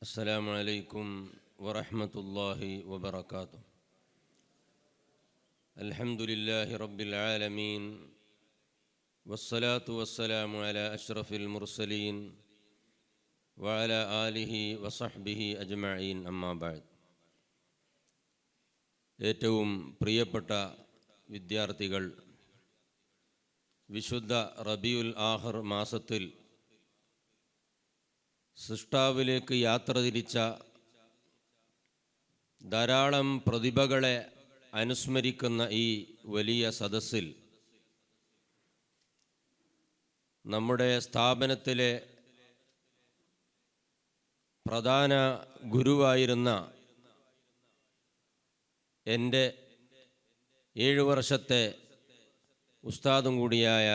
السلام عليكم ورحمة الله وبركاته. الحمد لله رب العالمين والصلاة والسلام على أشرف المرسلين وعلى آله وصحبه أجمعين أما بعد. ഏറ്റവും പ്രിയപ്പെട്ട വിദ്യാർത്ഥികൾ, വിശുദ്ധ റബീഉൽ ആഖിർ മാസത്തിൽ സൃഷ്ടാവിലേക്ക് യാത്ര തിരിച്ച ധാരാളം പ്രതിഭകളെ അനുസ്മരിക്കുന്ന ഈ വലിയ സദസ്സിൽ നമ്മുടെ സ്ഥാപനത്തിലെ പ്രധാന ഗുരുവായിരുന്ന എൻ്റെ 7 വർഷത്തെ ഉസ്താദും കൂടിയായ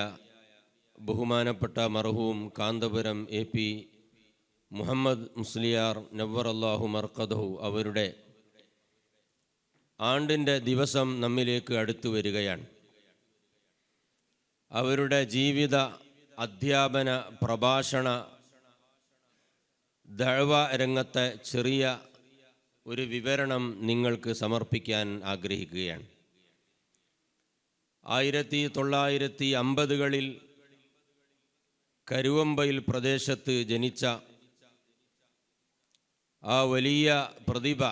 ബഹുമാനപ്പെട്ട മർഹൂം കാന്തപുരം AP മുഹമ്മദ് മുസ്ലിയാർ നവ്വറല്ലാഹു മർഖദഹു അവരുടെ ആണ്ടിൻ്റെ ദിവസം നമ്മിലേക്ക് അടുത്തു വരികയാണ്. അവരുടെ ജീവിത, അധ്യാപന, പ്രഭാഷണ, ദഅവ രംഗത്തെ ചെറിയ ഒരു വിവരണം നിങ്ങൾക്ക് സമർപ്പിക്കാൻ ആഗ്രഹിക്കുകയാണ്. 1950കളിൽ കരുവമ്പയിൽ പ്രദേശത്ത് ജനിച്ച ആ വലിയ പ്രതിഭ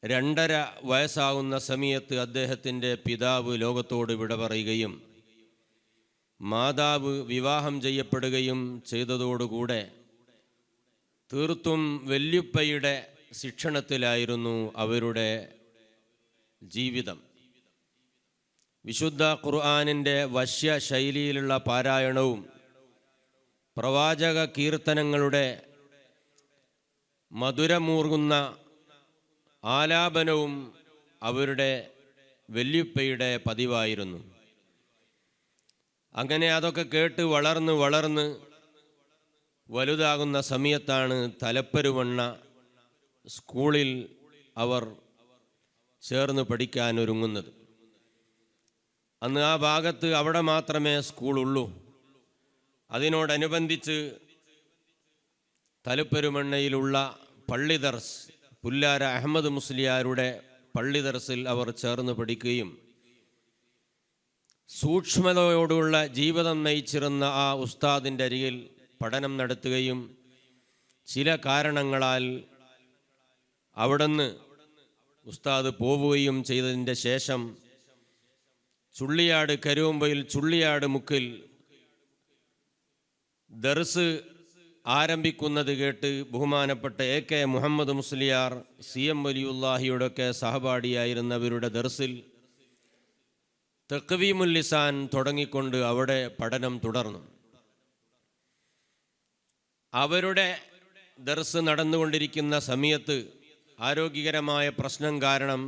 2.5 വയസ്സാകുന്ന സമയത്ത് അദ്ദേഹത്തിൻ്റെ പിതാവ് ലോകത്തോട് വിട പറയുകയും മാതാവ് വിവാഹം ചെയ്യപ്പെടുകയും ചെയ്തതോടുകൂടെ തീർത്തും വല്യുപ്പയുടെ ശിക്ഷണത്തിലായിരുന്നു അവരുടെ ജീവിതം. വിശുദ്ധ ഖുർആനിൻ്റെ വശ്യ ശൈലിയിലുള്ള പാരായണവും പ്രവാചക കീർത്തനങ്ങളുടെ മധുരമൂർന്ന ആലാപനവും അവരുടെ വല്യുപ്പയുടെ പതിവായിരുന്നു. അങ്ങനെ അതൊക്കെ കേട്ട് വളർന്ന് വലുതാകുന്ന സമയത്താണ് തലപ്പരുവണ്ണ സ്കൂളിൽ അവർ ചേർന്ന് പഠിക്കാൻ ഒരുങ്ങുന്നത്. അന്ന് ആ ഭാഗത്ത് അവിടെ മാത്രമേ സ്കൂളുള്ളൂ. അതിനോടനുബന്ധിച്ച് തലപ്പരുമണ്ണയിലുള്ള പള്ളി ദർസ്, പുല്ലാര അഹമ്മദ് മുസ്ലിയാരുടെ പള്ളി ദർസിൽ അവർ ചേർന്ന് പഠിക്കുകയും സൂക്ഷ്മതയോടുള്ള ജീവിതം നയിച്ചിരുന്ന ആ ഉസ്താദിൻ്റെ അരികിൽ പഠനം നടത്തുകയും ചില കാരണങ്ങളാൽ അവിടുന്ന് ഉസ്താദ് പോവുകയും ചെയ്തതിൻ്റെ ശേഷം ചുള്ളിയാട് കരുവമ്പയിൽ ചുള്ളിയാട് മുക്കിൽ ദർസ് ആരംഭിക്കുന്നത് കേട്ട് ബഹുമാനപ്പെട്ട AK മുഹമ്മദ് മുസ്ലിയാർ CM വലിയുല്ലാഹിയുടെയൊക്കെ സഹപാഠിയായിരുന്നവരുടെ ദർസിൽ തഖ്വീമുൽ ലിസാൻ തുടങ്ങിക്കൊണ്ട് അവിടെ പഠനം തുടർന്നു. അവരുടെ ദർസ് നടന്നുകൊണ്ടിരിക്കുന്ന സമയത്ത് ആരോഗ്യകരമായ പ്രശ്നം കാരണം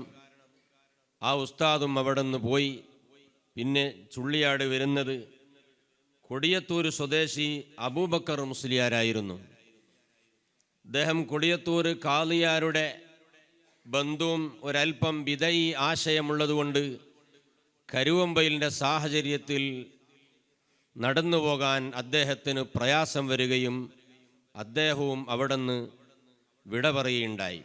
ആ ഉസ്താദും അവിടെ നിന്ന് പോയി. പിന്നെ ചുള്ളിയാട് വരുന്നത് കൊടിയത്തൂർ സ്വദേശി അബൂബക്കർ മുസ്ലിയാരായിരുന്നു. അദ്ദേഹം കൊടിയത്തൂർ കാളിയാരുടെ ബന്ധുവും ഒരൽപ്പം ബിദഈ ആശയമുള്ളതുകൊണ്ട് കരുവമ്പയിലിൻ്റെ സാഹചര്യത്തിൽ നടന്നു പോകാൻ അദ്ദേഹത്തിന് പ്രയാസം വരികയും അദ്ദേഹവും അവിടെ നിന്ന് വിട പറയുകയുണ്ടായി.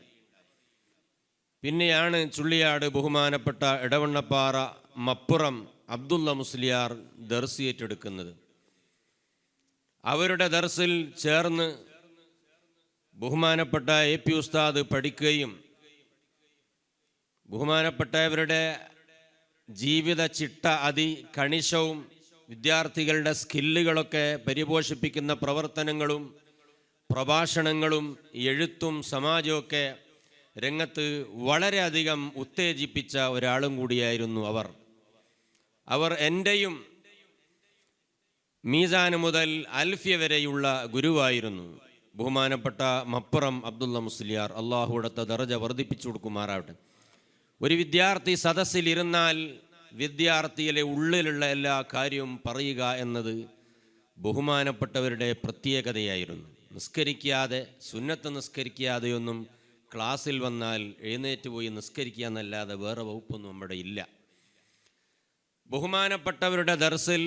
പിന്നെയാണ് ചുള്ളിയാട് ബഹുമാനപ്പെട്ട ഇടവണ്ണപ്പാറ മപ്പുറം അബ്ദുള്ള മുസ്ലിയാർ ദർസ് ഏറ്റെടുക്കുന്നത്. അവരുടെ ദർസിൽ ചേർന്ന് ബഹുമാനപ്പെട്ട AP ഉസ്താദ് പഠിക്കുകയും ബഹുമാനപ്പെട്ടവരുടെ ജീവിത ചിട്ട അതികണിശവും വിദ്യാർത്ഥികളുടെ സ്കില്ലുകളൊക്കെ പരിപോഷിപ്പിക്കുന്ന പ്രവർത്തനങ്ങളും പ്രഭാഷണങ്ങളും എഴുത്തും സമാജമൊക്കെ രംഗത്ത് വളരെയധികം ഉത്തേജിപ്പിച്ച ഒരാളും കൂടിയായിരുന്നു അവർ എൻ്റെയും മീസാൻ മുതൽ അൽഫിയ വരെയുള്ള ഗുരുവായിരുന്നു. ബഹുമാനപ്പെട്ട മപ്പുറം അബ്ദുള്ള മുസ്ലിയാർ അള്ളാഹുവിടത്തെ ദറജ വർദ്ധിപ്പിച്ചു കൊടുക്കുമാറാവട്ടെ. ഒരു വിദ്യാർത്ഥി സദസ്സിലിരുന്നാൽ വിദ്യാർത്ഥിയിലെ ഉള്ളിലുള്ള എല്ലാ കാര്യവും പറയുക എന്നത് ബഹുമാനപ്പെട്ടവരുടെ പ്രത്യേകതയായിരുന്നു. നിസ്കരിക്കാതെ, സുന്നത്ത് നിസ്കരിക്കാതെയൊന്നും ക്ലാസ്സിൽ വന്നാൽ എഴുന്നേറ്റ് പോയി നിസ്കരിക്കുക എന്നല്ലാതെ വേറെ വകുപ്പൊന്നും നമ്മുടെ ഇല്ല. ബഹുമാനപ്പെട്ടവരുടെ ദർസിൽ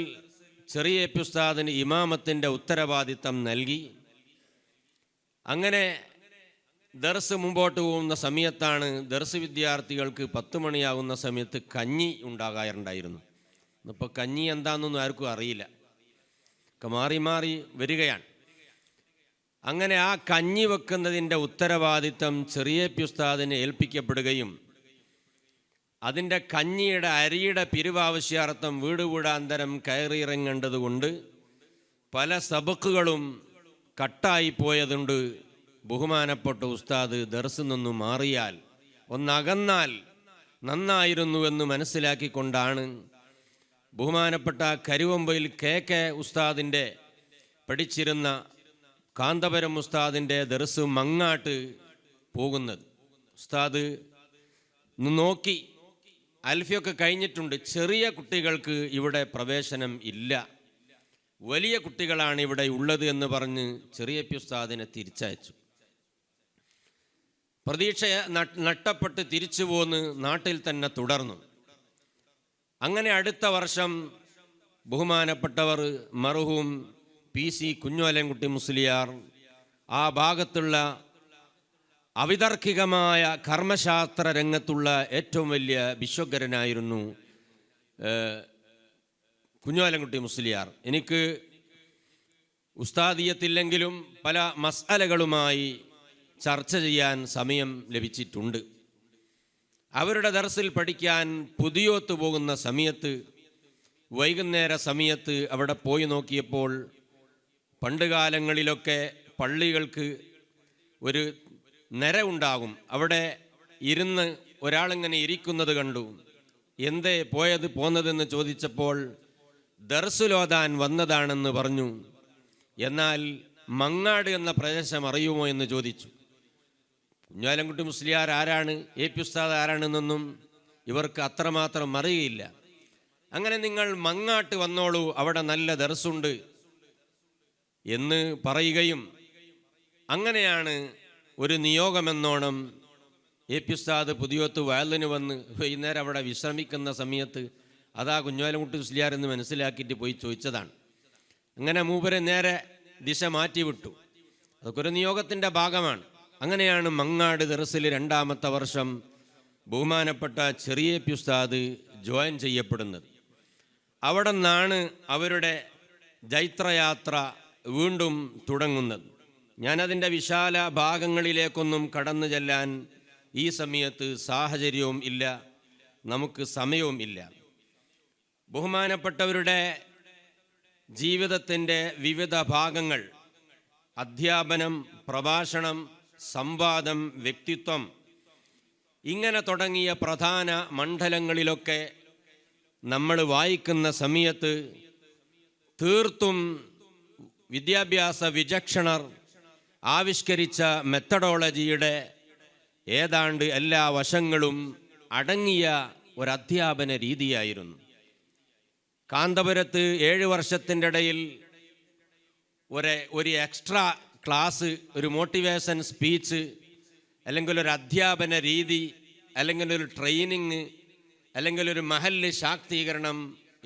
ചെറിയ ഉസ്താദിന് ഇമാമത്തിൻ്റെ ഉത്തരവാദിത്തം നൽകി അങ്ങനെ ദർസ് മുമ്പോട്ട് പോകുന്ന സമയത്താണ് ദർസ് വിദ്യാർത്ഥികൾക്ക് 10 മണിയാകുന്ന സമയത്ത് കഞ്ഞി ഉണ്ടാകാറുണ്ടായിരുന്നു. ഇപ്പോൾ കഞ്ഞി എന്താണെന്നൊന്നും ആർക്കും അറിയില്ല, മാറി മാറി വരികയാണ്. അങ്ങനെ ആ കഞ്ഞി വെക്കുന്നതിൻ്റെ ഉത്തരവാദിത്തം ചെറിയ ഉസ്താദിനെ ഏൽപ്പിക്കപ്പെടുകയും അതിൻ്റെ കഞ്ഞിയുടെ അരിയുടെ പിരിവാവശ്യാർത്ഥം വീട് വീടാന്തരം കയറിയിറങ്ങേണ്ടതുകൊണ്ട് പല സബക്കുകളും കട്ടായി പോയതുണ്ട്. ബഹുമാനപ്പെട്ട ഉസ്താദ് ദർസിൽ നിന്നും മാറിയാൽ ഒന്നകന്നാൽ നന്നായിരുന്നുവെന്ന് മനസ്സിലാക്കിക്കൊണ്ടാണ് ബഹുമാനപ്പെട്ട കരുവമ്പയിൽ KK ഉസ്താദിൻ്റെ പഠിച്ചിരുന്ന കാന്തപുരം ഉസ്താദിൻ്റെ ദർസ് മങ്ങാട്ട് പോകുന്നത്. ഉസ്താദ് നോക്കി, അൽഫിയൊക്കെ കഴിഞ്ഞിട്ടുണ്ട്, ചെറിയ കുട്ടികൾക്ക് ഇവിടെ പ്രവേശനം ഇല്ല, വലിയ കുട്ടികളാണ് ഇവിടെ ഉള്ളത് എന്ന് പറഞ്ഞ് ചെറിയ ഉസ്താദിനെ തിരിച്ചയച്ചു. പ്രതീക്ഷ നഷ്ടപ്പെട്ട് തിരിച്ചു പോന്ന് നാട്ടിൽ തന്നെ തുടർന്നു. അങ്ങനെ അടുത്ത വർഷം ബഹുമാനപ്പെട്ടവർ മർഹൂം PC കുഞ്ഞോലൻകുട്ടി മുസ്ലിയാർ ആ ഭാഗത്തുള്ള അവിതർക്കികമായ കർമ്മശാസ്ത്ര രംഗത്തുള്ള ഏറ്റവും വലിയ വിശ്വകരനായിരുന്നു കുഞ്ഞോലൻകുട്ടി മുസ്ലിയാർ. എനിക്ക് ഉസ്താദിയത്തില്ലെങ്കിലും പല മസ്അലകളുമായി ചർച്ച ചെയ്യാൻ സമയം ലഭിച്ചിട്ടുണ്ട്. അവരുടെ ദർസിൽ പഠിക്കാൻ പുതിയോത്ത് പോകുന്ന സമയത്ത് വൈകുന്നേര സമയത്ത് അവിടെ പോയി നോക്കിയപ്പോൾ പണ്ട് കാലങ്ങളിലൊക്കെ പള്ളികൾക്ക് ഒരു നിര ഉണ്ടാകും, അവിടെ ഇരുന്ന് ഒരാളിങ്ങനെ ഇരിക്കുന്നത് കണ്ടു. എന്തേ പോന്നതെന്ന് ചോദിച്ചപ്പോൾ ദർസുലോതാൻ വന്നതാണെന്ന് പറഞ്ഞു. എന്നാൽ മങ്ങാട് എന്ന പ്രദേശം അറിയുമോ എന്ന് ചോദിച്ചു. കുഞ്ഞാലൻകുട്ടി മുസ്ലിയാർ ആരാണ്, AP ഉസ്താദ് ആരാണെന്നൊന്നും ഇവർക്ക് അത്രമാത്രം അറിയില്ല. അങ്ങനെ നിങ്ങൾ മങ്ങാട്ട് വന്നോളൂ, അവിടെ നല്ല ദർസുണ്ട് എന്ന് പറയുകയും അങ്ങനെയാണ് ഒരു നിയോഗമെന്നോണം AP ഉസ്താദ് പുതിയോത്ത് വയലിന് വന്ന് വൈകുന്നേരം അവിടെ വിശ്രമിക്കുന്ന സമയത്ത് അതാ കുഞ്ഞാലൻകുട്ടി മുസ്ലിയാർ എന്ന് മനസ്സിലാക്കിയിട്ട് പോയി ചോദിച്ചതാണ്. അങ്ങനെ മൂപ്പരെ നേരെ ദിശ മാറ്റിവിട്ടു. അതൊക്കെ ഒരു നിയോഗത്തിൻ്റെ ഭാഗമാണ്. അങ്ങനെയാണ് മങ്ങാട് ദർസിൽ 2ാമത്തെ വർഷം ബഹുമാനപ്പെട്ട ചെറിയ ഉസ്താദ് ജോയിൻ ചെയ്യപ്പെടുന്നത്. അവിടെ നിന്നാണ് അവരുടെ ജൈത്രയാത്ര വീണ്ടും തുടങ്ങുന്നത്. ഞാനതിൻ്റെ വിശാല ഭാഗങ്ങളിലേക്കൊന്നും കടന്നു ചെല്ലാൻ ഈ സമയത്ത് സാഹചര്യവും ഇല്ല, നമുക്ക് സമയവും ഇല്ല. ബഹുമാനപ്പെട്ടവരുടെ ജീവിതത്തിൻ്റെ വിവിധ ഭാഗങ്ങൾ, അധ്യാപനം, പ്രഭാഷണം, സംവാദം, വ്യക്തിത്വം, ഇങ്ങനെ തുടങ്ങിയ പ്രധാന മണ്ഡലങ്ങളിലൊക്കെ നമ്മൾ വായിക്കുന്ന സമയത്ത് തീർത്തും വിദ്യാഭ്യാസ വിചക്ഷണർ ആവിഷ്കരിച്ച മെത്തഡോളജിയുടെ ഏതാണ്ട് എല്ലാ വശങ്ങളും അടങ്ങിയ ഒരധ്യാപന രീതിയായിരുന്നു. കാന്തപുരത്ത് 7 വർഷത്തിൻ്റെ ഇടയിൽ ഒരു എക്സ്ട്രാ ക്ലാസ്, ഒരു മോട്ടിവേഷൻ സ്പീച്ച്, അല്ലെങ്കിൽ ഒരു അധ്യാപന രീതി, അല്ലെങ്കിൽ ഒരു ട്രെയിനിങ്, അല്ലെങ്കിൽ ഒരു മഹല്ല് ശാക്തീകരണം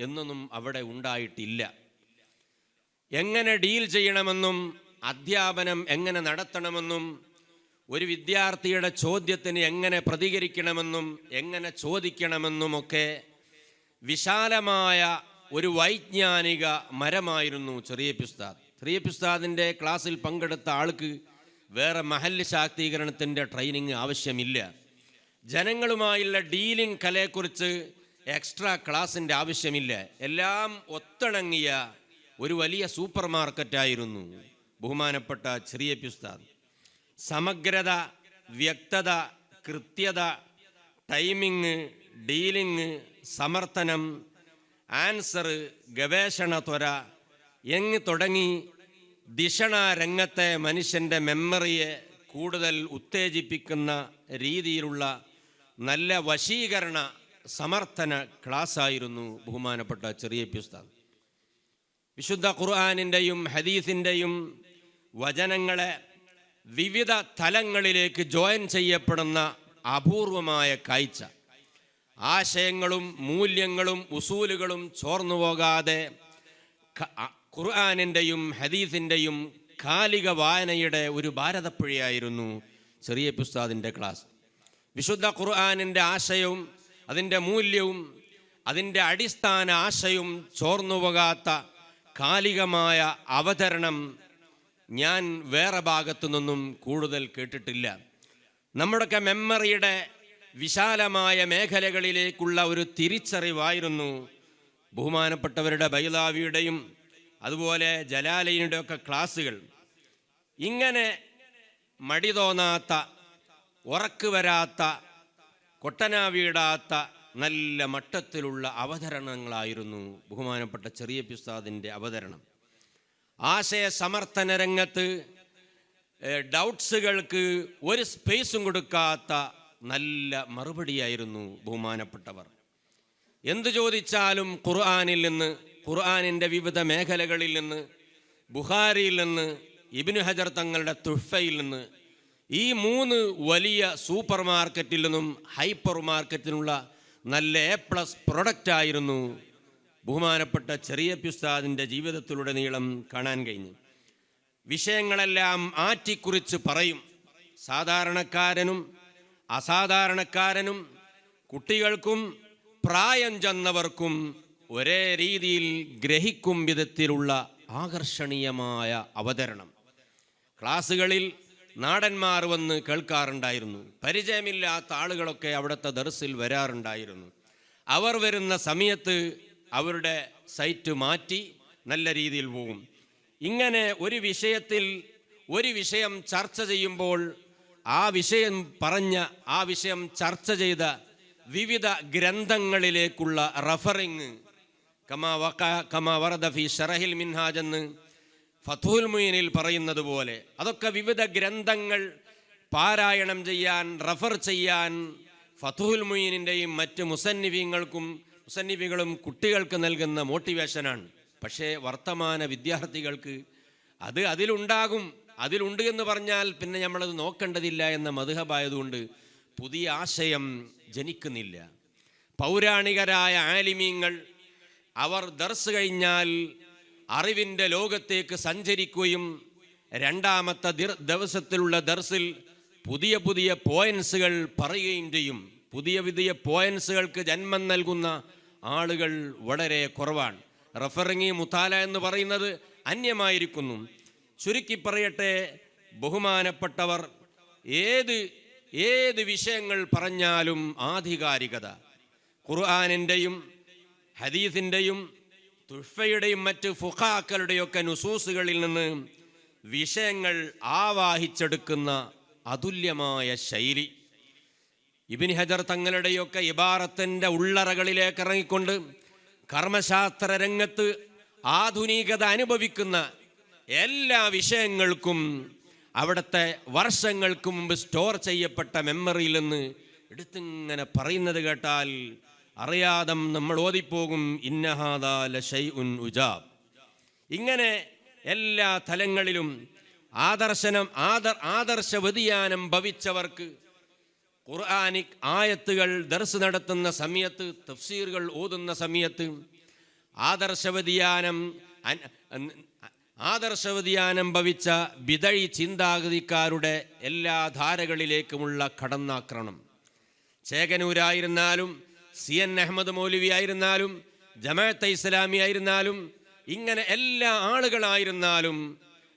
എന്നൊന്നും അവിടെ ഉണ്ടായിട്ടില്ല. എങ്ങനെ ഡീൽ ചെയ്യണമെന്നും അധ്യാപനം എങ്ങനെ നടത്തണമെന്നും ഒരു വിദ്യാർത്ഥിയുടെ ചോദ്യത്തിന് എങ്ങനെ പ്രതികരിക്കണമെന്നും എങ്ങനെ ചോദിക്കണമെന്നുമൊക്കെ വിശാലമായ ഒരു വൈജ്ഞാനിക മരമായിരുന്നു ചെറിയ ഉസ്താദ്. ചെറിയ ഉസ്താദിൻ്റെ ക്ലാസ്സിൽ പങ്കെടുത്ത ആൾക്ക് വേറെ മഹല്ല് ശാക്തീകരണത്തിൻ്റെ ട്രെയിനിങ് ആവശ്യമില്ല. ജനങ്ങളുമായുള്ള ഡീലിംഗ് കലയെക്കുറിച്ച് എക്സ്ട്രാ ക്ലാസിൻ്റെ ആവശ്യമില്ല. എല്ലാം ഒത്തിണങ്ങിയ ഒരു വലിയ സൂപ്പർ മാർക്കറ്റായിരുന്നു ബഹുമാനപ്പെട്ട ചെറിയ ഉസ്താദ്. സമഗ്രത, വ്യക്തത, കൃത്യത, ടൈമിങ്, ഡീലിംഗ്, സമർത്ഥനം, ആൻസർ, ഗവേഷണ ത്വര എന്ന് തുടങ്ങി ദിഷണ രംഗത്തെ മനുഷ്യൻ്റെ മെമ്മറിയെ കൂടുതൽ ഉത്തേജിപ്പിക്കുന്ന രീതിയിലുള്ള നല്ല വശീകരണ സമർത്ഥന ക്ലാസ്സായിരുന്നു ബഹുമാനപ്പെട്ട ചെറിയ ഉസ്താദ്. വിശുദ്ധ ഖുർആനിൻ്റെയും ഹദീസിൻ്റെയും വചനങ്ങളെ വിവിധ തലങ്ങളിലേക്ക് ജോയിൻ ചെയ്യപ്പെടുന്ന അപൂർവമായ കാഴ്ച. ആശയങ്ങളും മൂല്യങ്ങളും ഉസൂലുകളും ചോർന്നു പോകാതെ ഖുർആനിൻ്റെയും ഹദീസിൻ്റെയും കാലിക വായനയുടെ ഒരു ഭാരതപ്പുഴയായിരുന്നു ചെറിയ ഉസ്താദിൻ്റെ ക്ലാസ്. വിശുദ്ധ ഖുർആനിൻ്റെ ആശയവും അതിൻ്റെ മൂല്യവും അതിൻ്റെ അടിസ്ഥാന ആശയവും ചോർന്നുപോകാത്ത കാലികമായ അവതരണം ഞാൻ വേറെ ഭാഗത്തു നിന്നും കൂടുതൽ കേട്ടിട്ടില്ല. നമ്മുടെയൊക്കെ മെമ്മറിയുടെ വിശാലമായ മേഖലകളിലേക്കുള്ള ഒരു തിരിച്ചറിവായിരുന്നു ബഹുമാനപ്പെട്ടവരുടെ ബൈലാവിയുടെയും അതുപോലെ ജലാലയിൻ്റെ ഒക്കെ ക്ലാസ്സുകൾ. ഇങ്ങനെ മടി തോന്നാത്ത, ഉറക്ക് വരാത്ത, കൊട്ടന വീടാത്ത നല്ല മട്ടത്തിലുള്ള അവതരണങ്ങളായിരുന്നു ബഹുമാനപ്പെട്ട ചെറിയ ഉസ്താദിൻ്റെ അവതരണം. ആശയ സമർത്ഥന രംഗത്ത് ഡൗട്ട്സുകൾക്ക് ഒരു സ്പേസും കൊടുക്കാത്ത നല്ല മറുപടിയായിരുന്നു ബഹുമാനപ്പെട്ടവർ. എന്തു ചോദിച്ചാലും ഖുർആനിൽ നിന്ന്, ഖുർആനിൻ്റെ വിവിധ മേഖലകളിൽ നിന്ന്, ബുഖാരിയിൽ നിന്ന്, ഇബ്നു ഹജർ തങ്ങളുടെ തുഹ്ഫയിൽ നിന്ന്, ഈ 3 വലിയ സൂപ്പർ മാർക്കറ്റിൽ നിന്നും ഹൈപ്പർ മാർക്കറ്റിനുള്ള നല്ല A+ പ്രൊഡക്റ്റായിരുന്നു ബഹുമാനപ്പെട്ട ചെറിയ ഉസ്താദിൻ്റെ ജീവിതത്തിലുടനീളം കാണാൻ കഴിഞ്ഞു. വിഷയങ്ങളെല്ലാം ആറ്റിക്കുറിച്ച് പറയും. സാധാരണക്കാരനും അസാധാരണക്കാരനും കുട്ടികൾക്കും പ്രായം ചെന്നവർക്കും ഒരേ രീതിയിൽ ഗ്രഹിക്കും വിധത്തിലുള്ള ആകർഷണീയമായ അവതരണം. ക്ലാസ്സുകളിൽ നാടന്മാർ വന്ന് കേൾക്കാറുണ്ടായിരുന്നു. പരിചയമില്ലാത്ത ആളുകളൊക്കെ അവിടുത്തെ ദർസിൽ വരാറുണ്ടായിരുന്നു. അവർ വരുന്ന സമയത്ത് അവരുടെ സൈറ്റ് മാറ്റി നല്ല രീതിയിൽ പോകും. ഇങ്ങനെ ഒരു വിഷയത്തിൽ ഒരു വിഷയം ചർച്ച ചെയ്യുമ്പോൾ ആ വിഷയം ചർച്ച ചെയ്ത വിവിധ ഗ്രന്ഥങ്ങളിലേക്കുള്ള റഫറിങ് കമാ വറദ ഫി ശറഹിൽ മിൻഹാജ് എന്ന് ഫതുഹുൽ മുഈനിൽ പറയുന്നത് പോലെ അതൊക്കെ വിവിധ ഗ്രന്ഥങ്ങൾ പാരായണം ചെയ്യാൻ, റഫർ ചെയ്യാൻ ഫതുഹുൽ മുഈനിൻ്റെയും മറ്റ് മുസന്നിഫികളും കുട്ടികൾക്ക് നൽകുന്ന മോട്ടിവേഷനാണ്. പക്ഷേ വർത്തമാന വിദ്യാർത്ഥികൾക്ക് അതിലുണ്ട് എന്ന് പറഞ്ഞാൽ പിന്നെ നമ്മളത് നോക്കേണ്ടതില്ല എന്ന മദ്ഹബായതുകൊണ്ട് പുതിയ ആശയം ജനിക്കുന്നില്ല. പൗരാണികരായ ആലിമീങ്ങൾ അവർ ദർസ് കഴിഞ്ഞാൽ അറിവിൻ്റെ ലോകത്തേക്ക് സഞ്ചരിക്കുകയും രണ്ടാമത്തെ ദിവസത്തിലുള്ള ദർസിൽ പുതിയ പുതിയ പോയിൻസുകൾ പറയുകയും ചെയ്യും. പുതിയ പോയിൻസുകൾക്ക് ജന്മം നൽകുന്ന ആളുകൾ വളരെ കുറവാണ്. റഫറിങ് മുത്താല എന്ന് പറയുന്നത് അന്യമായിരിക്കുന്നു. ചുരുക്കി പറയട്ടെ, ബഹുമാനപ്പെട്ടവർ ഏത് വിഷയങ്ങൾ പറഞ്ഞാലും ആധികാരികത, ഖുർആനിൻ്റെയും ഹദീസിൻ്റെയും തുഹ്ഫയുടെയും മറ്റ് ഫുഖാക്കളുടെയൊക്കെ നുസൂസുകളിൽ നിന്ന് വിഷയങ്ങൾ ആവാഹിച്ചെടുക്കുന്ന അതുല്യമായ ശൈലി, ഇബ്നു ഹജർ തങ്ങളുടെയൊക്കെ ഇബാറത്തിൻ്റെ ഉള്ളറകളിലേക്ക് ഇറങ്ങിക്കൊണ്ട് കർമ്മശാസ്ത്ര രംഗത്ത് ആധുനികത അനുഭവിക്കുന്ന എല്ലാ വിഷയങ്ങൾക്കും അവിടുത്തെ വർഷങ്ങൾക്ക് മുമ്പ് സ്റ്റോർ ചെയ്യപ്പെട്ട മെമ്മറിയിൽ നിന്ന് എടുത്തിങ്ങനെ പറയുന്നത് കേട്ടാൽ അറിയാതെ നമ്മൾ ഓതിപ്പോകും, ഇന്നഹാദാ ലശൈഉൻ ഉജാബ്. ഇങ്ങനെ എല്ലാ തലങ്ങളിലും ആദർശ വ്യതിയാനം ഭവിച്ചവർക്ക് ഖുർആനിക് ആയത്തുകൾ ദർസ് നടത്തുന്ന സമയത്ത്, തഫ്സീറുകൾ ഓതുന്ന സമയത്ത് ആദർശവ്യതിയാനം ഭവിച്ച ബിദഈ ചിന്താഗതിക്കാരുടെ എല്ലാ ധാരകളിലേക്കുമുള്ള കടന്നാക്രമണം. ചേകനൂരായിരുന്നാലും CN അഹമ്മദ് മൗലവി ആയിരുന്നാലും ജമാഅത്തെ ഇസ്ലാമി ആയിരുന്നാലും ഇങ്ങനെ എല്ലാ ആളുകളായിരുന്നാലും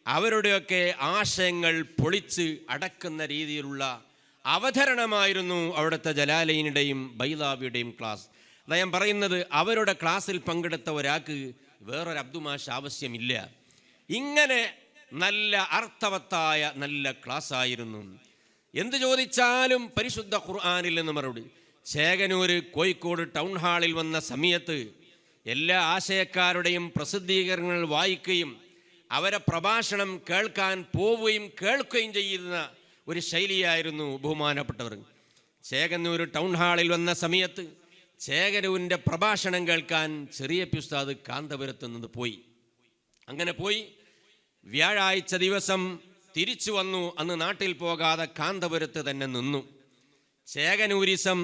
അവരുടെയൊക്കെ ആശയങ്ങൾ പൊളിച്ച് അടക്കുന്ന രീതിയിലുള്ള അവതരണമായിരുന്നു അവിടുത്തെ ജലാലയിനുടെയും ബൈലാവിയുടെയും ക്ലാസ്. അതാ ഞാൻ പറയുന്നത്, അവരുടെ ക്ലാസ്സിൽ പങ്കെടുത്ത ഒരാൾക്ക് വേറൊരു അബ്ദുമാഷ് ആവശ്യമില്ല. ഇങ്ങനെ നല്ല അർത്ഥവത്തായ നല്ല ക്ലാസ് ആയിരുന്നു. എന്ത് ചോദിച്ചാലും പരിശുദ്ധ ഖുർആനിൽ നിന്ന് മറുപടി. ചേകനൂർ കോഴിക്കോട് ടൗൺ ഹാളിൽ വന്ന സമയത്ത് എല്ലാ ആശയക്കാരുടെയും പ്രസിദ്ധീകരണങ്ങൾ വായിക്കുകയും അവരെ പ്രഭാഷണം കേൾക്കാൻ പോവുകയും കേൾക്കുകയും ചെയ്യുന്ന ഒരു ശൈലിയായിരുന്നു ബഹുമാനപ്പെട്ടവർ. ചേകനൂർ ടൗൺ ഹാളിൽ വന്ന സമയത്ത് ചേകനൂരിൻ്റെ പ്രഭാഷണം കേൾക്കാൻ ചെറിയ ഉസ്താദ് കാന്തപുരത്ത് നിന്ന് പോയി. അങ്ങനെ പോയി വ്യാഴാഴ്ച ദിവസം തിരിച്ചു വന്നു. അന്ന് നാട്ടിൽ പോകാതെ കാന്തപുരത്ത് തന്നെ നിന്നു. ചേകനൂരിസം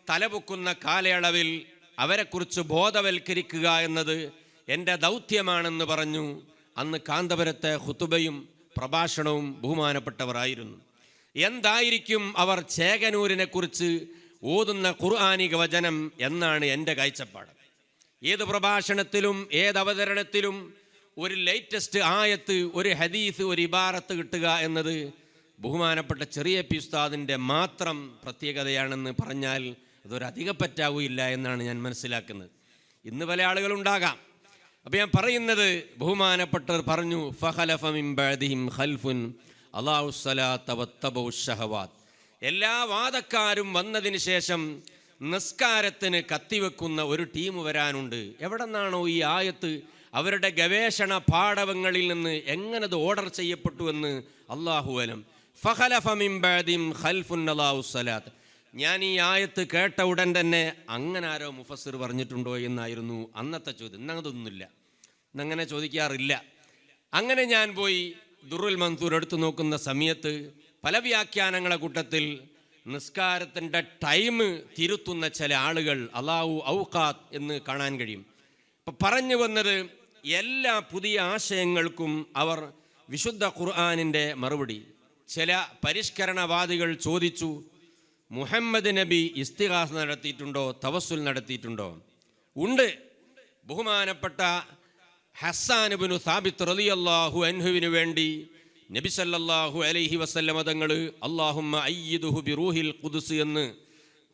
തലപൊക്കുന്ന കാലയളവിൽ അവരെക്കുറിച്ച് ബോധവൽക്കരിക്കുക എന്നത് എൻ്റെ ദൗത്യമാണെന്ന് പറഞ്ഞു. അന്ന് കാന്തപുരത്തെ ഖുതുബയും പ്രഭാഷണവും ബഹുമാനപ്പെട്ടവരായിരുന്നു. എന്തായിരിക്കും അവർ ചേകനൂരിനെ കുറിച്ച് ഓതുന്ന ഖുർആനിക വചനം എന്നാണ് എൻ്റെ കാഴ്ചപ്പാട്. ഏത് പ്രഭാഷണത്തിലും ഏത് അവതരണത്തിലും ഒരു ലേറ്റസ്റ്റ് ആയത്ത്, ഒരു ഹദീസ്, ഒരു ഇബാറത്ത് കിട്ടുക എന്നത് ബഹുമാനപ്പെട്ട ചെറിയ പി ഉസ്താദിൻ്റെ മാത്രം പ്രത്യേകതയാണെന്ന് പറഞ്ഞാൽ അതൊരധികപ്പറ്റാവുകയില്ല എന്നാണ് ഞാൻ മനസ്സിലാക്കുന്നത്. ഇന്ന് പല ആളുകളുണ്ടാകാം. അപ്പോൾ ഞാൻ പറയുന്നത്, ബഹുമാനപ്പെട്ടവർ പറഞ്ഞു, ഫഖലഫ മിൻ ബഅദിഹിം ഖൽഫുൻ അളാഉ സ്വലാത്ത വത്തബഉ ശഹവാത്ത്. എല്ലാ വാദക്കാരും വന്നതിന് ശേഷം നിസ്കാരത്തിന് കത്തിവെക്കുന്ന ഒരു ടീം വരാനുണ്ട്. എവിടെ നിന്നാണോ ഈ ആയത്ത് അവരുടെ ഗവേഷണ പാഠവങ്ങളിൽ നിന്ന് എങ്ങനത് ഓർഡർ ചെയ്യപ്പെട്ടു എന്ന് അല്ലാഹു അലം. ഫഖലഫ മിൻ ബഅദിഹിം ഖൽഫുൻ അളാഉ സ്വലാത്ത്. ഞാൻ ഈ ആയത്ത് കേട്ട ഉടൻ തന്നെ അങ്ങനെ ആരോ മുഫസ്സിർ പറഞ്ഞിട്ടുണ്ടോ എന്നായിരുന്നു അന്നത്തെ ചോദ്യം. ഇന്നതൊന്നുമില്ല, ഇന്നങ്ങനെ ചോദിക്കാറില്ല. അങ്ങനെ ഞാൻ പോയി ദുറുൽ മൻസൂർ എടുത്തു നോക്കുന്ന സമയത്ത് പല വ്യാഖ്യാനങ്ങളെ കൂട്ടത്തിൽ നിസ്കാരത്തിൻ്റെ ടൈം തിരുത്തുന്ന ചില ആളുകൾ അല്ലാഹു ഔഖാത്ത് എന്ന് കാണാൻ കഴിയും. അപ്പം പറഞ്ഞു വന്നത്, എല്ലാ പുതിയ ആശയങ്ങൾക്കും അവർ വിശുദ്ധ ഖുർആനിൻ്റെ മറുപടി. ചില പരിഷ്കരണവാദികൾ ചോദിച്ചു, മുഹമ്മദ് നബി ഇസ്തിഗാസ നടത്തിയിട്ടുണ്ടോ, തവസ്സുൽ നടത്തിയിട്ടുണ്ടോ? ഉണ്ട്. ബഹുമാനപ്പെട്ട ഹസ്സാൻ ഇബ്നു സാബിത്ത് റളിയല്ലാഹു അൻഹുവിന് വേണ്ടി നബി സല്ലല്ലാഹു അലൈഹി വസല്ലമ തങ്ങൾ അല്ലാഹുമ്മ അയ്യിദുഹു ബിറൂഹിൽ ഖുദ്സ് എന്ന്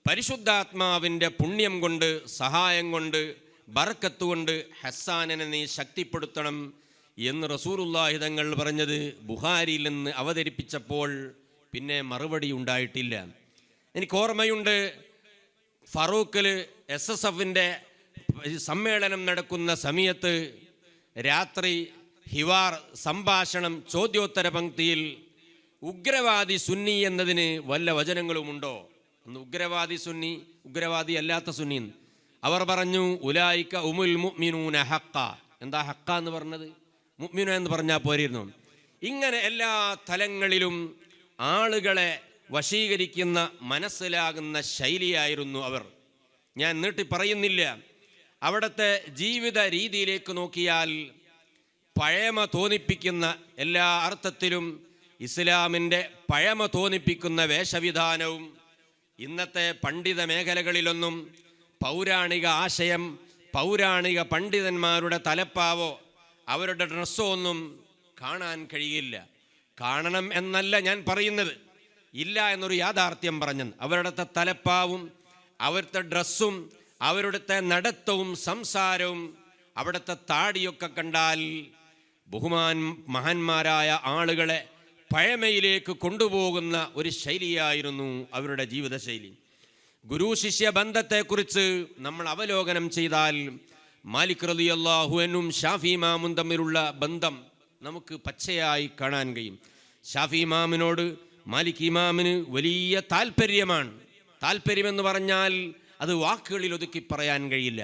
പരിശുദ്ധാത്മാവിൻ്റെ പുണ്യം കൊണ്ട്, സഹായം കൊണ്ട്, ബർക്കത്ത് കൊണ്ട് ഹസ്സാനെ നീ ശക്തിപ്പെടുത്തണം എന്ന് റസൂലുള്ളാഹി തങ്ങൾ പറഞ്ഞത് ബുഖാരിയിൽ നിന്ന് അവതരിപ്പിച്ചപ്പോൾ പിന്നെ മറുപടി ഉണ്ടായിട്ടില്ല. എനിക്ക് ഓർമ്മയുണ്ട്, ഫറൂഖിൽ SSFൻ്റെ സമ്മേളനം നടക്കുന്ന സമയത്ത് രാത്രി ഹിവാർ സംഭാഷണം ചോദ്യോത്തര പങ്ക്തിയിൽ ഉഗ്രവാദി സുന്നി എന്നതിന് വല്ല വചനങ്ങളുമുണ്ടോ? ഒന്ന് ഉഗ്രവാദി സുന്നി, ഉഗ്രവാദി അല്ലാത്ത സുന്നി. അവർ പറഞ്ഞു, ഉലായിക ഉമുൽ മുഅ്മിനൂന ഹഖ. എന്താ ഹഖ എന്ന് പറഞ്ഞത്? മുഅ്മിന എന്ന് പറഞ്ഞാൽ പോരുന്നു. ഇങ്ങനെ എല്ലാ തലങ്ങളിലും ആളുകളെ വശീകരിക്കുന്ന, മനസ്സിലാകുന്ന ശൈലിയായിരുന്നു അവർ. ഞാൻ നീട്ടി പറയുന്നില്ല. അവിടുത്തെ ജീവിത രീതിയിലേക്ക് നോക്കിയാൽ പഴമ തോന്നിപ്പിക്കുന്ന, എല്ലാ അർത്ഥത്തിലും ഇസ്ലാമിൻ്റെ പഴമ തോന്നിപ്പിക്കുന്ന വേഷവിധാനവും ഇന്നത്തെ പണ്ഡിത മേഖലകളിലൊന്നും പൗരാണിക ആശയം, പൗരാണിക പണ്ഡിതന്മാരുടെ തലപ്പാവോ അവരുടെ ഡ്രസ്സോ ഒന്നും കാണാൻ കഴിയില്ല. കാണണം എന്നല്ല ഞാൻ പറയുന്നത്, ഇല്ല എന്നൊരു യാഥാർത്ഥ്യം പറഞ്ഞത്. അവരുടെ തലപ്പാവും അവരുടെ ഡ്രസ്സും അവരുടെ നടത്തവും സംസാരവും അവിടുത്തെ താടിയൊക്കെ കണ്ടാൽ മഹാന്മാരായ ആളുകളെ പഴമയിലേക്ക് കൊണ്ടുപോകുന്ന ഒരു ശൈലിയായിരുന്നു അവരുടെ ജീവിതശൈലി. ഗുരു ശിഷ്യ ബന്ധത്തെക്കുറിച്ച് നമ്മൾ അവലോകനം ചെയ്താൽ മാലിക് റളിയല്ലാഹു അൻഹും ഷാഫി ഇമാമും തമ്മിലുള്ള ബന്ധം നമുക്ക് പച്ചയായി കാണാൻ കഴിയും. ഷാഫി ഇമാമിനോട് മാലിക് ഇമാമിന് വലിയ താല്പര്യമാണ്. താല്പര്യമെന്ന് പറഞ്ഞാൽ അത് വാക്കുകളിൽ ഒതുക്കി പറയാൻ കഴിയില്ല.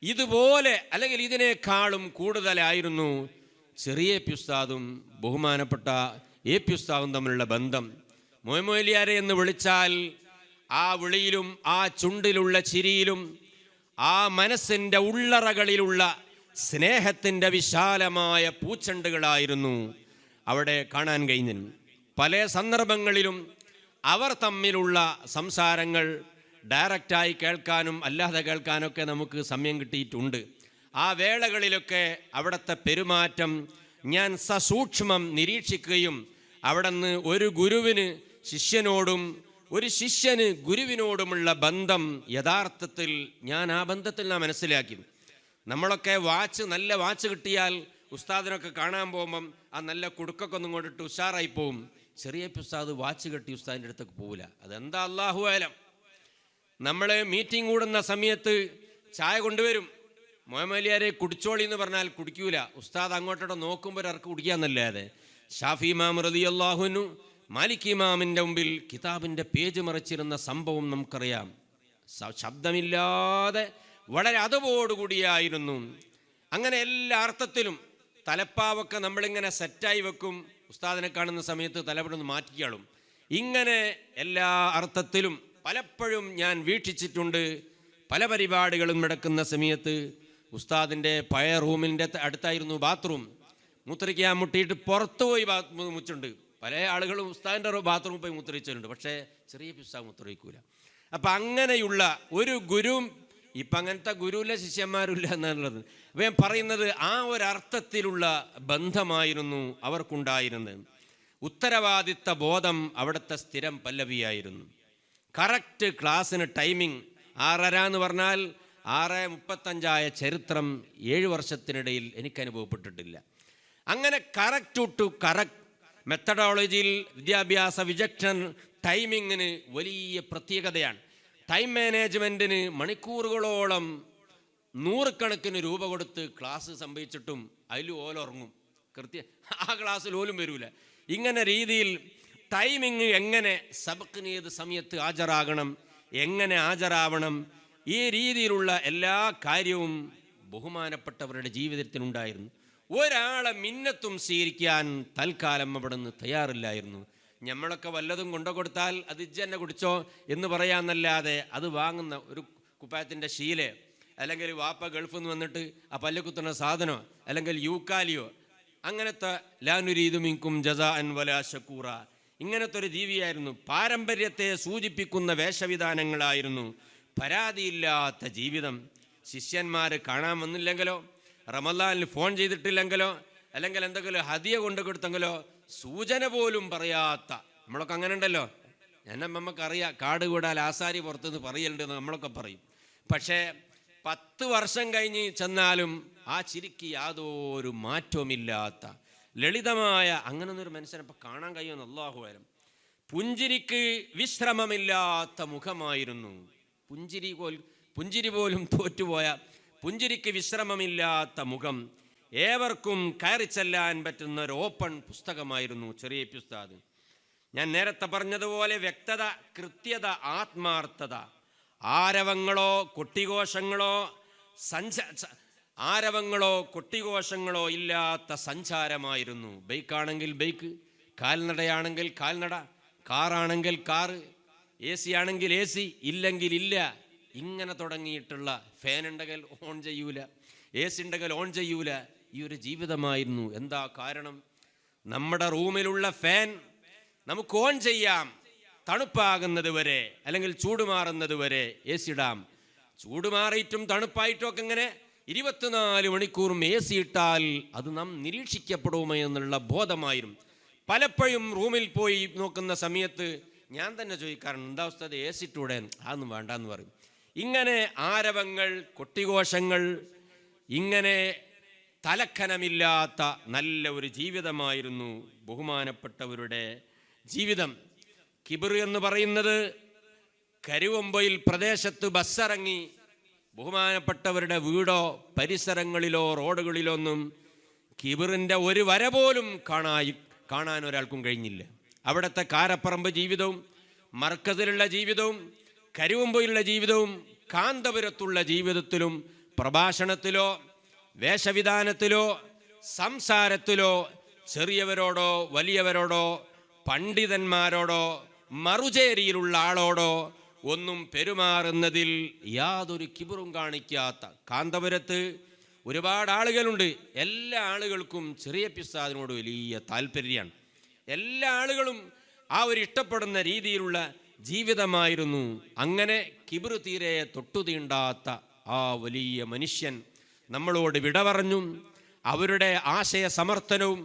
ഇതുപോലെ അല്ലെങ്കിൽ ഇതിനേക്കാളും കൂടുതലായിരുന്നു ചെറിയ പി ഉസ്താദും ബഹുമാനപ്പെട്ട എ പി ഉസ്താദും തമ്മിലുള്ള ബന്ധം. മൊയ്മൊലിയാരെ എന്ന് വിളിച്ചാൽ ആ വിളിയിലും ആ ചുണ്ടിലുള്ള ചിരിയിലും ആ മനസ്സിൻ്റെ ഉള്ളറകളിലുള്ള സ്നേഹത്തിൻ്റെ വിശാലമായ പൂച്ചെണ്ടുകളായിരുന്നു അവിടെ കാണാൻ കഴിഞ്ഞത്. പല സന്ദർഭങ്ങളിലും അവർ തമ്മിലുള്ള സംസാരങ്ങൾ ഡയറക്റ്റായി കേൾക്കാനും അല്ലാതെ കേൾക്കാനൊക്കെ നമുക്ക് സമയം കിട്ടിയിട്ടുണ്ട്. ആ വേളകളിലൊക്കെ അവിടുത്തെ പെരുമാറ്റം ഞാൻ സസൂക്ഷ്മം നിരീക്ഷിക്കുകയും അവിടെ നിന്ന് ഒരു ഗുരുവിന് ശിഷ്യനോടും ഒരു ശിഷ്യന് ഗുരുവിനോടുമുള്ള ബന്ധം യഥാർത്ഥത്തിൽ ഞാൻ ആ ബന്ധത്തിൽ ഞാൻ മനസ്സിലാക്കി. നമ്മളൊക്കെ നല്ല വാച്ച് കിട്ടിയാൽ ഉസ്താദിനൊക്കെ കാണാൻ പോകുമ്പം ആ നല്ല കുടുക്കൊക്കെ ഒന്നും കൊണ്ടിട്ട് ഉഷാറായി പോവും. ചെറിയ ഉസ്താദ് വാച്ച് കെട്ടി ഉസ്താദിൻ്റെ അടുത്തേക്ക് പോവില്ല. അതെന്താ അല്ലാഹു ആലം. നമ്മൾ മീറ്റിംഗ് കൂടുന്ന സമയത്ത് ചായ കൊണ്ടുവരും. മുഹമ്മദിയാരെ കുടിച്ചോളി എന്ന് പറഞ്ഞാൽ കുടിക്കൂല. ഉസ്താദ് അങ്ങോട്ടോടെ നോക്കുമ്പോൾ അവർക്ക് കുടിക്കാന്നല്ലാതെ. ഷാഫി ഇമാം റളിയല്ലാഹു അൻഹു മാലിക് ഇമാമിൻ്റെ മുമ്പിൽ കിതാബിൻ്റെ പേജ് മറിച്ചിരുന്ന സംഭവം നമുക്കറിയാം. ശബ്ദമില്ലാതെ വളരെ അതവോടുകൂടിയായിരുന്നു. അങ്ങനെ എല്ലാ അർത്ഥത്തിലും തലപ്പാവൊക്കെ നമ്മളിങ്ങനെ സെറ്റായി വെക്കും. ഉസ്താദിനെ കാണുന്ന സമയത്ത് തലപ്പെടുന്ന് മാറ്റിക്കാളും. ഇങ്ങനെ എല്ലാ അർത്ഥത്തിലും പലപ്പോഴും ഞാൻ വീക്ഷിച്ചിട്ടുണ്ട്. പല പരിപാടികളും നടക്കുന്ന സമയത്ത് ഉസ്താദിൻ്റെ പഴയ റൂമിൻ്റെ അടുത്തായിരുന്നു ബാത്റൂം. മൂത്രിക്കാൻ മുട്ടിയിട്ട് പുറത്തു പോയി മുച്ചുണ്ട്. പല ആളുകളും ഉസ്താദിൻ്റെ ബാത്റൂമിൽ പോയി മൂത്രിച്ചിട്ടുണ്ട്, പക്ഷേ ചെറിയ പിസ്താവ് മൂത്രയിക്കൂല. അപ്പം അങ്ങനെയുള്ള ഒരു ഗുരു, ഇപ്പം അങ്ങനത്തെ ഗുരുവില്ല ശിഷ്യന്മാരില്ല എന്നുള്ളത്. അപ്പം ഞാൻ പറയുന്നത് ആ ഒരർത്ഥത്തിലുള്ള ബന്ധമായിരുന്നു അവർക്കുണ്ടായിരുന്നത്. ഉത്തരവാദിത്ത ബോധം അവിടുത്തെ സ്ഥിരം പല്ലവിയായിരുന്നു. കറക്റ്റ് ക്ലാസ്സിന് ടൈമിങ് 6:30 എന്ന് പറഞ്ഞാൽ 6:35 ചരിത്രം 7 വർഷത്തിനിടയിൽ എനിക്ക് അനുഭവപ്പെട്ടിട്ടില്ല. അങ്ങനെ കറക്റ്റ് ടു കറക്റ്റ് മെത്തഡോളജിയിൽ വിദ്യാഭ്യാസ വിചക്ഷൺ ടൈമിങ്ങിന് വലിയ പ്രത്യേകതയാണ്. ടൈം മാനേജ്മെൻറ്റിന് മണിക്കൂറുകളോളം 100 കണക്കിന് രൂപ കൊടുത്ത് ക്ലാസ് സംഭവിച്ചിട്ടും അതിൽ ഓലുറങ്ങും. ആ ക്ലാസ്സിൽ ഓലും വരൂല. ഇങ്ങനെ രീതിയിൽ ടൈമിങ്, എങ്ങനെ സബക്കിന് ഏത് സമയത്ത് ഹാജരാകണം, എങ്ങനെ ഹാജരാവണം, ഈ രീതിയിലുള്ള എല്ലാ കാര്യവും ബഹുമാനപ്പെട്ടവരുടെ ജീവിതത്തിലുണ്ടായിരുന്നു. ഒരാളെ മിന്നത്തും സ്വീകരിക്കാൻ തൽക്കാലം അവിടെ നിന്ന് തയ്യാറില്ലായിരുന്നു. നമ്മളൊക്കെ വല്ലതും കൊണ്ടുകൊടുത്താൽ അത് ഇജ്ജന്നെ കുടിച്ചോ എന്ന് പറയാമെന്നല്ലാതെ അത് വാങ്ങുന്ന ഒരു കുപ്പായത്തിൻ്റെ ശീല, അല്ലെങ്കിൽ വാപ്പ ഗൾഫിൽ നിന്ന് വന്നിട്ട് ആ പല്ലുകുത്തുന്ന സാധനമോ അല്ലെങ്കിൽ യൂക്കാലിയോ, അങ്ങനത്തെ ലാനുരീതുമിങ്കും ജസാഅൻ വലാ ശക്കൂറ, ഇങ്ങനത്തെ ഒരു ജീവിയായിരുന്നു. പാരമ്പര്യത്തെ സൂചിപ്പിക്കുന്ന വേഷവിധാനങ്ങളായിരുന്നു. പരാതിയില്ലാത്ത ജീവിതം. ശിഷ്യന്മാർ കാണാൻ വന്നില്ലെങ്കിലോ, റമദാനിൽ ഫോൺ ചെയ്തിട്ടില്ലെങ്കിലോ, അല്ലെങ്കിൽ എന്തെങ്കിലും ഹദിയ കൊണ്ടു കൊടുത്തെങ്കിലോ സൂചന പോലും പറയാത്ത, നമ്മളൊക്കെ അങ്ങനെ ഉണ്ടല്ലോ. നമുക്കറിയാം, കാട് കൂടാൽ ആസാരി പുറത്തുനിന്ന് പറയലുണ്ടെന്ന് നമ്മളൊക്കെ പറയും. പക്ഷേ 10 വർഷം കഴിഞ്ഞ് ചെന്നാലും ആ ചിരിക്ക് യാതൊരു മാറ്റവുമില്ലാത്ത ലളിതമായ അങ്ങനൊന്നൊരു മനുഷ്യനെ ഇപ്പം കാണാൻ കഴിയുമെന്ന് അല്ലാഹു അലം. പുഞ്ചിരിക്ക് വിശ്രമമില്ലാത്ത മുഖമായിരുന്നു. പുഞ്ചിരി പോലും തോറ്റുപോയ, പുഞ്ചിരിക്ക് വിശ്രമമില്ലാത്ത മുഖം. ഏവർക്കും കയറി ചെല്ലാൻ പറ്റുന്ന ഒരു ഓപ്പൺ പുസ്തകമായിരുന്നു ചെറിയ ഉസ്താദ്. ഞാൻ നേരത്തെ പറഞ്ഞതുപോലെ വ്യക്തത, കൃത്യത, ആത്മാർത്ഥത. ആരവങ്ങളോ കൊട്ടിഘോഷങ്ങളോ ഇല്ലാത്ത സഞ്ചാരമായിരുന്നു. ബൈക്കാണെങ്കിൽ ബൈക്ക്, കാൽനടയാണെങ്കിൽ കാൽനട, കാറാണെങ്കിൽ കാറ്, AC ആണെങ്കിൽ AC, ഇല്ലെങ്കിൽ ഇല്ല. ഇങ്ങനെ തുടങ്ങിയിട്ടുള്ള, ഫാൻ ഉണ്ടെങ്കിൽ ഓൺ ചെയ്യൂല, AC ഉണ്ടെങ്കിൽ ഓൺ ചെയ്യൂല. ഈ ഒരു ജീവിതമായിരുന്നു. എന്താ കാരണം? നമ്മുടെ റൂമിലുള്ള ഫാൻ നമുക്ക് ഓൺ ചെയ്യാം, തണുപ്പാകുന്നത് വരെ, അല്ലെങ്കിൽ ചൂടുമാറുന്നത് വരെ AC ഇടാം. ചൂടുമാറിയിട്ടും തണുപ്പായിട്ടും ഒക്കെ ഇങ്ങനെ 24 മണിക്കൂറും AC ഇട്ടാൽ അത് നാം നിരീക്ഷിക്കപ്പെടുമോ എന്നുള്ള ബോധമായിരുന്നു. പലപ്പോഴും റൂമിൽ പോയി നോക്കുന്ന സമയത്ത് ഞാൻ തന്നെ ചോദിക്കാറുണ്ട്, എന്താ ഉസ്താദ് AC ഇട്ടൂടെ? അതൊന്നും വേണ്ടാന്ന് പറയും. ഇങ്ങനെ ആരവങ്ങൾ, കൊട്ടിഘോഷങ്ങൾ, ഇങ്ങനെ തലക്കനമില്ലാത്ത നല്ല ഒരു ജീവിതമായിരുന്നു ബഹുമാനപ്പെട്ടവരുടെ ജീവിതം. കിബിർ എന്ന് പറയുന്നത്, കരുവമ്പയിൽ പ്രദേശത്ത് ബസ്സിറങ്ങി ബഹുമാനപ്പെട്ടവരുടെ വീടോ പരിസരങ്ങളിലോ റോഡുകളിലോ ഒന്നും കിബിറിൻ്റെ ഒരു വര പോലും കാണാൻ ഒരാൾക്കും കഴിഞ്ഞില്ല. അവിടുത്തെ കാരപ്പറമ്പ് ജീവിതവും, മർക്കസിലുള്ള ജീവിതവും, കരുവമ്പയിലുള്ള ജീവിതവും, കാന്തപുരത്തുള്ള ജീവിതത്തിലും പ്രഭാഷണത്തിലോ വേഷവിധാനത്തിലോ സംസാരത്തിലോ ചെറിയവരോടോ വലിയവരോടോ പണ്ഡിതന്മാരോടോ മറുചേരിയിലുള്ള ആളോടോ ഒന്നും പെരുമാറുന്നതിൽ യാതൊരു കിബറും കാണിക്കാത്ത കാന്തപുരത്ത് ഒരുപാട് ആളുകളുണ്ട്. എല്ലാ ആളുകൾക്കും ചെറിയ ഉസ്താദിനോട് വലിയ താല്പര്യമാണ്. എല്ലാ ആളുകളും ആ ഒരു ഇഷ്ടപ്പെടുന്ന രീതിയിലുള്ള ജീവിതമായിരുന്നു. അങ്ങനെ കിബർ തീരെ തൊട്ടുതീണ്ടാത്ത ആ വലിയ മനുഷ്യൻ നമ്മളോട് വിട പറഞ്ഞു. അവരുടെ ആശയ സമർത്ഥനവും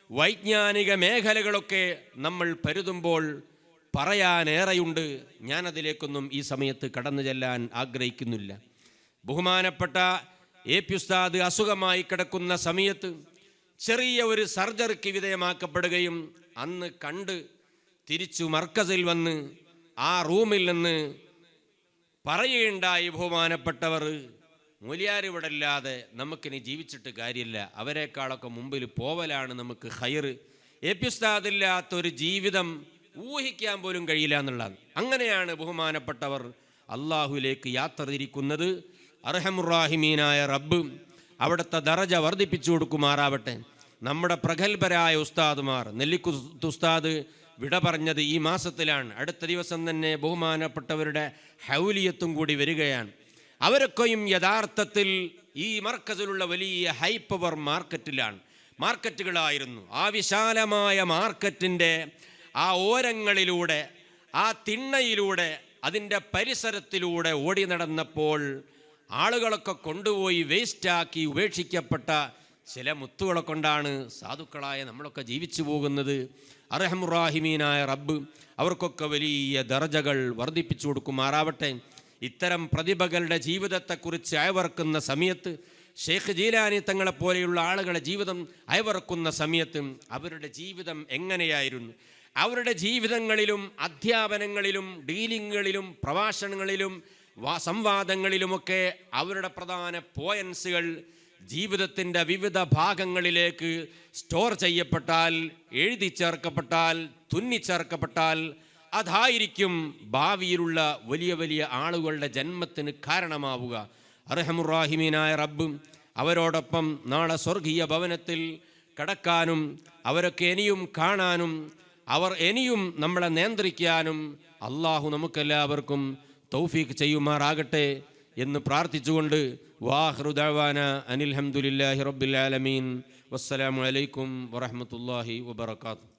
വൈജ്ഞാനിക മേഖലകളൊക്കെ നമ്മൾ പരുതുമ്പോൾ പറയാനേറെയുണ്ട്. ഞാനതിലേക്കൊന്നും ഈ സമയത്ത് കടന്നു ചെല്ലാൻ ആഗ്രഹിക്കുന്നില്ല. ബഹുമാനപ്പെട്ട AP ഉസ്താദ് അസുഖമായി കിടക്കുന്ന സമയത്ത് ചെറിയ ഒരു സർജറിക്ക് വിധേയമാക്കപ്പെടുകയും അന്ന് കണ്ട് തിരിച്ചു മർക്കസിൽ വന്ന് ആ റൂമിൽ നിന്ന് പറയുകയുണ്ടായി, ബഹുമാനപ്പെട്ടവർ, മൂല്യാർ ഇവിടെ ഇല്ലാതെ നമുക്കിനി ജീവിച്ചിട്ട് കാര്യമില്ല, അവരെക്കാളൊക്കെ മുമ്പിൽ പോവലാണ് നമുക്ക് ഖൈർ. AP ഉസ്താദില്ലാത്തൊരു ജീവിതം ഊഹിക്കാൻ പോലും കഴിയില്ല എന്നുള്ളതാണ്. അങ്ങനെയാണ് ബഹുമാനപ്പെട്ടവർ അള്ളാഹുവിലേക്ക് യാത്ര തിരിക്കുന്നത്. അർഹമുറാഹിമീനായ റബ്ബ് അവിടുത്തെ ദറജ വർദ്ധിപ്പിച്ചു കൊടുക്കുമാറാവട്ടെ. നമ്മുടെ പ്രഗത്ഭരായ ഉസ്താദുമാർ, നെല്ലിക്കുത്ത് ഉസ്താദ് വിട പറഞ്ഞത് ഈ മാസത്തിലാണ്. അടുത്ത ദിവസം തന്നെ ബഹുമാനപ്പെട്ടവരുടെ ഹൗലിയത്തും കൂടി വരികയാണ്. അവരൊക്കെയും യഥാർത്ഥത്തിൽ ഈ മർക്കസിലുള്ള വലിയ ഹൈ പവർ മാർക്കറ്റിലാണ്. മാർക്കറ്റുകളായിരുന്നു. ആ വിശാലമായ മാർക്കറ്റിൻ്റെ ആ ഓരങ്ങളിലൂടെ, ആ തിണ്ണയിലൂടെ, അതിൻ്റെ പരിസരത്തിലൂടെ ഓടി നടന്നപ്പോൾ ആളുകളൊക്കെ കൊണ്ടുപോയി വേസ്റ്റാക്കി ഉപേക്ഷിക്കപ്പെട്ട ചില മുത്തുകളെ കൊണ്ടാണ് സാധുക്കളായ നമ്മളൊക്കെ ജീവിച്ചു പോകുന്നത്. അർഹമുറാഹിമീനായ റബ്ബ് അവർക്കൊക്കെ വലിയ ദർജകൾ വർദ്ധിപ്പിച്ചു കൊടുക്കുമാറാവട്ടെ. ഇത്തരം പ്രതിഭകളുടെ ജീവിതത്തെക്കുറിച്ച് അയവർക്കുന്ന സമയത്ത്, ഷെയ്ഖ് ജീലാനി തങ്ങളെപ്പോലെയുള്ള ആളുകളുടെ ജീവിതം അയവർക്കുന്ന സമയത്ത് അവരുടെ ജീവിതം എങ്ങനെയായിരുന്നു, അവരുടെ ജീവിതങ്ങളിലും അധ്യാപനങ്ങളിലും ഡീലിങ്ങുകളിലും പ്രഭാഷണങ്ങളിലും സംവാദങ്ങളിലുമൊക്കെ അവരുടെ പ്രധാന പോയിന്റ്സുകൾ ജീവിതത്തിൻ്റെ വിവിധ ഭാഗങ്ങളിലേക്ക് സ്റ്റോർ ചെയ്യപ്പെട്ടാൽ, എഴുതി ചേർക്കപ്പെട്ടാൽ, തുന്നിച്ചേർക്കപ്പെട്ടാൽ അതായിരിക്കും ഭാവിയിലുള്ള വലിയ വലിയ ആളുകളുടെ ജന്മത്തിന് കാരണമാവുക. അർഹമുറാഹിമീനായ റബ്ബ് അവരോടൊപ്പം നാളെ സ്വർഗീയ ഭവനത്തിൽ കടക്കാനും അവരൊക്കെ ഇനിയും കാണാനും അവർ ഇനിയും നമ്മളെ നിയന്ത്രിക്കാനും അള്ളാഹു നമുക്കെല്ലാവർക്കും തൗഫീഖ് ചെയ്യുമാറാകട്ടെ എന്ന് പ്രാർത്ഥിച്ചുകൊണ്ട് വാഖിറു ദഅവാന അനിൽ ഹംദുലില്ലാഹി റബ്ബിൽ ആലമീൻ. വസ്സലാമു അലൈക്കും വറഹ്മത്തുള്ളാഹി വബറകാതുഹു.